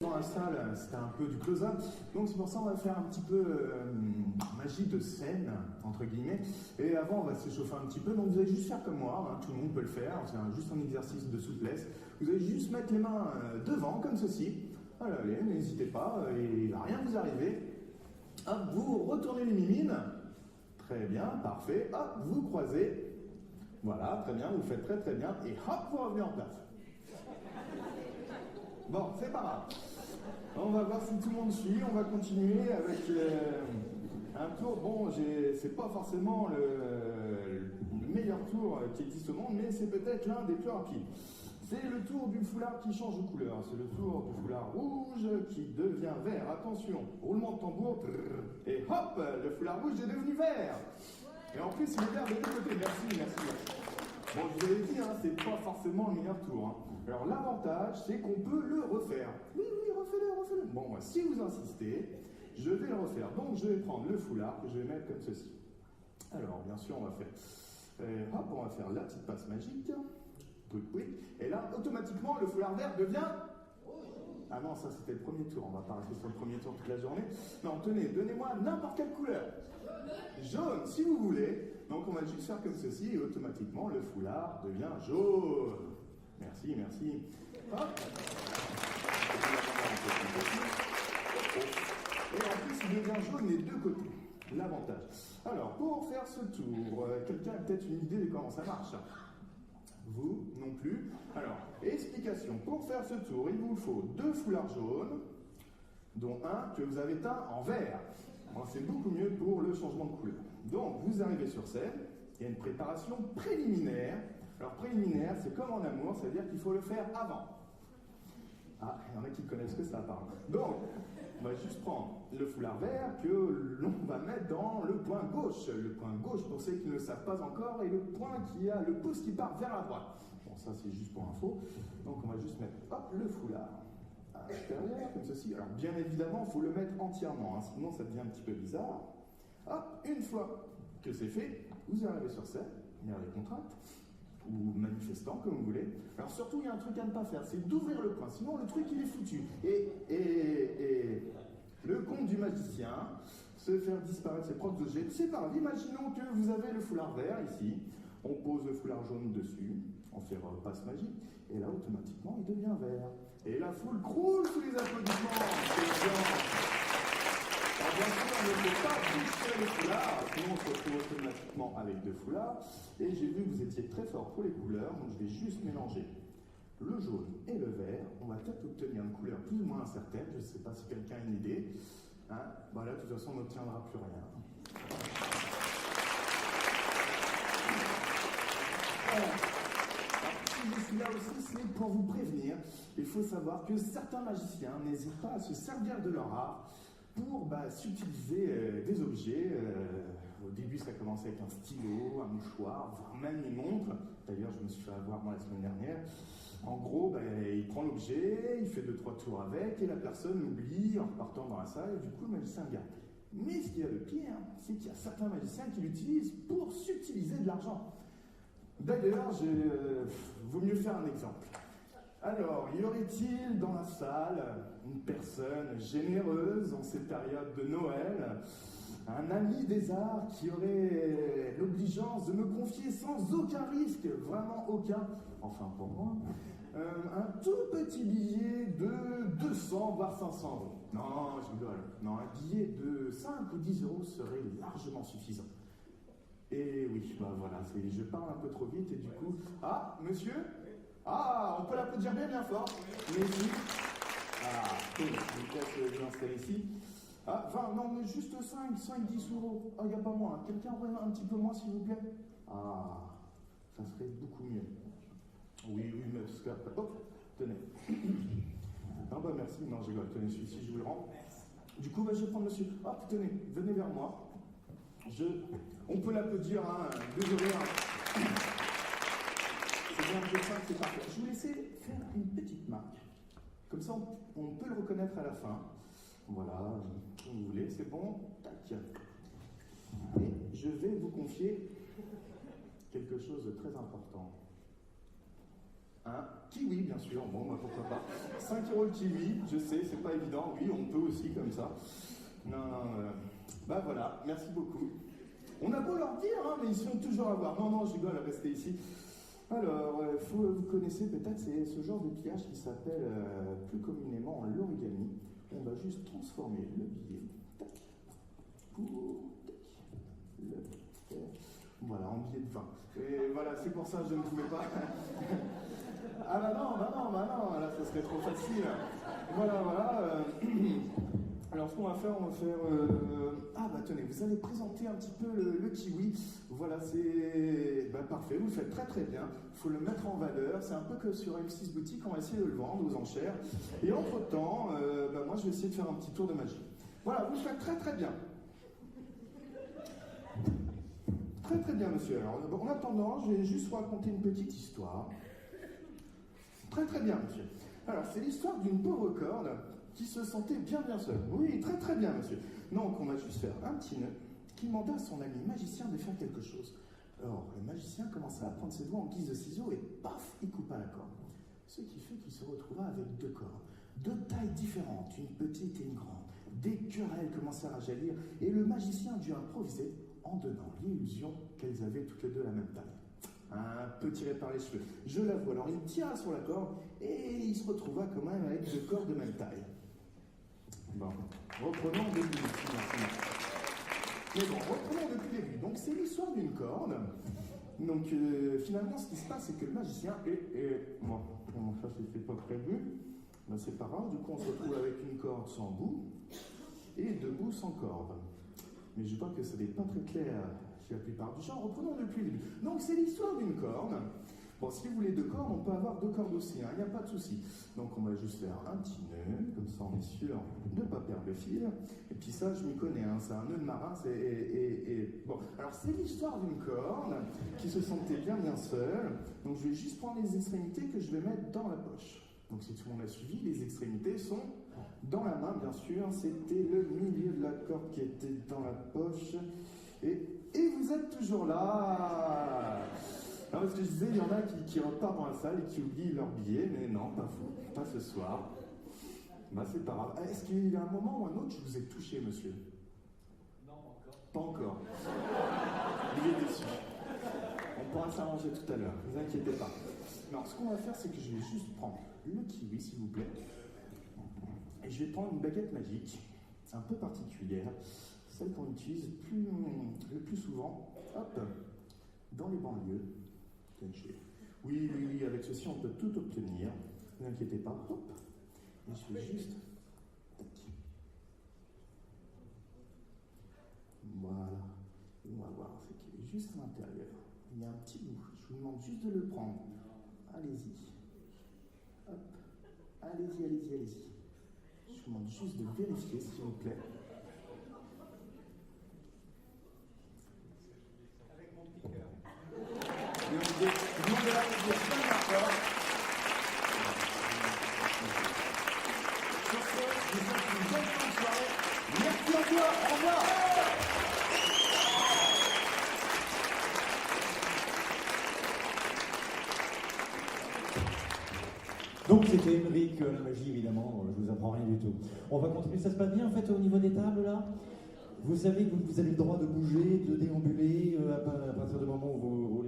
Dans la salle, c'était un peu du close-up, donc c'est pour ça qu'on va faire un petit peu magie de scène, entre guillemets. Et avant, on va s'échauffer un petit peu, donc vous allez juste faire comme moi, hein, tout le monde peut le faire, c'est juste un exercice de souplesse. Vous allez juste mettre les mains devant, comme ceci. Voilà, allez, n'hésitez pas, il ne va rien vous arriver. Hop, vous retournez les mimines. Très bien, parfait. Hop, vous croisez. Voilà, très bien, vous le faites très très bien. Et hop, vous revenez en place. Bon, c'est pas grave. On va voir si tout le monde suit. On va continuer avec un tour. Bon, c'est pas forcément le meilleur tour qui existe au monde, mais c'est peut-être l'un des plus rapides. C'est le tour du foulard qui change de couleur. C'est le tour du foulard rouge qui devient vert. Attention, roulement de tambour. Et hop, le foulard rouge est devenu vert. Et en plus, il est vert de deux côtés. Merci, merci, merci. Bon, je vous avais dit, hein, c'est pas forcément le meilleur tour. Hein. Alors, l'avantage, c'est qu'on peut le refaire. Oui, refais-le, refais-le. Bon, si vous insistez, je vais le refaire. Donc, je vais prendre le foulard que je vais mettre comme ceci. Alors, bien sûr, on va faire... hop, on va faire la petite passe magique. Oui. Et là, automatiquement, le foulard vert devient... Ah non, ça c'était le premier tour, on va pas rester sur le premier tour toute la journée. Non, tenez, donnez-moi n'importe quelle couleur. Jaune, si vous voulez. Donc on va juste faire comme ceci et automatiquement le foulard devient jaune. Merci, merci. Hop. Et en plus, il devient jaune des deux côtés. L'avantage. Alors, pour faire ce tour, quelqu'un a peut-être une idée de comment ça marche? Vous non plus. Alors, explication. Pour faire ce tour, il vous faut 2 foulards jaunes, dont un que vous avez teint en vert. Bon, c'est beaucoup mieux pour le changement de couleur. Donc, vous arrivez sur scène, il y a une préparation préliminaire. Alors, préliminaire, c'est comme en amour, c'est-à-dire qu'il faut le faire avant. Ah, il y en a qui connaissent que ça, pardon. Donc, on va juste prendre le foulard vert que l'on va mettre dans le point gauche. Le point gauche, pour ceux qui ne le savent pas encore, est le point qui a le pouce qui part vers la droite. Bon, ça, c'est juste pour info. Donc, on va juste mettre, hop, le foulard à l'extérieur, comme ceci. Alors, bien évidemment, il faut le mettre entièrement, hein, sinon ça devient un petit peu bizarre. Hop, une fois que c'est fait, vous arrivez sur scène, il y a les contracts, ou manifestant, comme vous voulez. Alors surtout, il y a un truc à ne pas faire, c'est d'ouvrir le point, sinon le truc il est foutu. Et le conte du magicien, se faire disparaître ses propres objets, c'est pas grave. Imaginons que vous avez le foulard vert ici, on pose le foulard jaune dessus, on fait passe magique, et là automatiquement il devient vert. Et la foule croule sous les applaudissements. C'est bien. Alors bien sûr, on ne peut pas toucher le foulard, sinon on se retrouve automatiquement avec 2 foulards. Et j'ai vu que vous étiez très fort pour les couleurs, donc je vais juste mélanger le jaune et le vert. On va peut-être obtenir une couleur plus ou moins incertaine, je ne sais pas si quelqu'un a une idée. Hein, voilà, de toute façon, on n'obtiendra plus rien. Si je suis là aussi, c'est pour vous prévenir. Il faut savoir que certains magiciens n'hésitent pas à se servir de leur art pour subtiliser des objets. Au début, ça commençait avec un stylo, un mouchoir, voire même une montre. D'ailleurs, je me suis fait avoir moi la semaine dernière. En gros, il prend l'objet, il fait 2-3 tours avec, et la personne l'oublie en repartant dans la salle, et du coup, le magicien le garde. Mais ce qu'il y a de pire, c'est qu'il y a certains magiciens qui l'utilisent pour subtiliser de l'argent. D'ailleurs, vaut mieux faire un exemple. Alors, y aurait-il dans la salle une personne généreuse en cette période de Noël, un ami des arts qui aurait l'obligeance de me confier sans aucun risque, vraiment aucun, enfin pour moi, un tout petit billet de 200 voire 500 euros. Non, je rigole. Non, un billet de 5 ou 10 euros serait largement suffisant. Et oui, voilà, je parle un peu trop vite et du coup... Ah, monsieur? Ah, on peut l'applaudir bien fort. Merci. Ah, cool. Je vais l'installer ici. Ah, 20, non, mais juste 5, 10 euros. Ah, il n'y a pas moins. Quelqu'un aurait un petit peu moins, s'il vous plaît? Ah, ça serait beaucoup mieux. Oui, mais parce que... Hop, tenez. Non, merci. Non, je rigole. Tenez, celui-ci, je vous le rends. Du coup, je vais prendre monsieur. Ah, tenez, venez vers moi. On peut l'applaudir, hein. Désolé, hein. C'est bien que ça, c'est parfait. Je vous laisser faire une petite marque. Comme ça, on peut le reconnaître à la fin. Voilà, comme vous voulez, c'est bon. Tac. Et je vais vous confier quelque chose de très important. Un kiwi, bien sûr, bon, bah, pourquoi pas. 5 € le kiwi, je sais, c'est pas évident, oui, on peut aussi comme ça. Non, bah voilà, merci beaucoup. On a beau leur dire, hein, mais ils sont toujours à voir. Non, je rigole, restez ici. Alors, vous connaissez peut-être, c'est ce genre de pliage qui s'appelle plus communément l'origami. On va juste transformer le billet, tac, pour, tac, le faire. Voilà, en billet de 20. Et voilà, c'est pour ça que je ne pouvais pas. Ah bah non, là ça serait trop facile. Voilà. Alors ce qu'on va faire, Ah bah tenez, vous allez présenter un petit peu le kiwi. Voilà, c'est parfait, vous le faites très très bien. Il faut le mettre en valeur. C'est un peu que sur M6 Boutique, on va essayer de le vendre aux enchères. Et entre-temps, moi je vais essayer de faire un petit tour de magie. Voilà, vous le faites très très bien. Très très bien, monsieur. Alors, en attendant, je vais juste vous raconter une petite histoire. Très très bien, monsieur. Alors, c'est l'histoire d'une pauvre corne qui se sentait bien seule. Oui, très très bien, monsieur. Donc, on va juste faire un petit nœud qui demanda à son ami magicien de faire quelque chose. Alors, le magicien commença à prendre ses doigts en guise de ciseaux et paf, il coupa la corde. Ce qui fait qu'il se retrouva avec 2 cordes, 2 tailles différentes, une petite et une grande. Des querelles commencèrent à jaillir et le magicien dut improviser en donnant l'illusion qu'elles avaient toutes les 2 la même taille. Un peu tiré par les cheveux, je l'avoue. Alors il tira sur la corde et il se retrouva quand même avec 2 cordes de même taille. Bon, reprenons depuis le début. Mais bon, reprenons depuis le début. Donc c'est l'histoire d'une corde. Donc finalement ce qui se passe c'est que le magicien bon, ça c'était pas prévu. Ben, c'est pas grave, du coup on se retrouve avec une corde sans bout et 2 bouts sans corde. Mais je crois que ce n'est pas très clair chez la plupart du gens. Reprenons depuis le début. Donc c'est l'histoire d'une corde. Bon, si vous voulez 2 cordes, on peut avoir 2 cordes aussi, il n'y a pas de souci. Donc on va juste faire un petit nœud, comme ça on est sûr de ne pas perdre le fil. Et puis ça, je m'y connais, hein, c'est un nœud de marin. Bon, alors c'est l'histoire d'une corde qui se sentait bien seule. Donc je vais juste prendre les extrémités que je vais mettre dans la poche. Donc si tout le monde a suivi, les extrémités sont dans la main, bien sûr. C'était le milieu de la corde qui était dans la poche. Et vous êtes toujours là. Non, parce que je disais, il y en a qui repartent dans la salle et qui oublient leur billet, mais non, pas vous, pas ce soir. Bah c'est pas grave. Est-ce qu'il y a un moment ou un autre je vous ai touché, monsieur? Non, pas encore. Il est déçu. On pourra s'arranger tout à l'heure, ne vous inquiétez pas. Alors, ce qu'on va faire, c'est que je vais juste prendre le kiwi, s'il vous plaît. Et je vais prendre une baguette magique, un peu particulière, celle qu'on utilise le plus souvent, hop, dans les banlieues. Oui, avec ceci, on peut tout obtenir. Ne vous inquiétez pas, hop. Et je vais juste... Voilà. On va voir, c'est qu'il est juste à l'intérieur. Il y a un petit bout. Je vous demande juste de le prendre. Allez-y. Hop. Allez-y. Je vous demande juste de vérifier, s'il vous plaît. Avec mon piqueur. Je vous demande de l'applaudir bien fort. Sur ce, je vous souhaite une bonne fin de soirée. Merci à toi. Au revoir. Donc c'était Émeric, la magie évidemment, je vous apprends rien du tout. On va continuer, ça se passe bien en fait au niveau des tables là? Vous savez que vous avez le droit de bouger, de déambuler à partir du moment où vous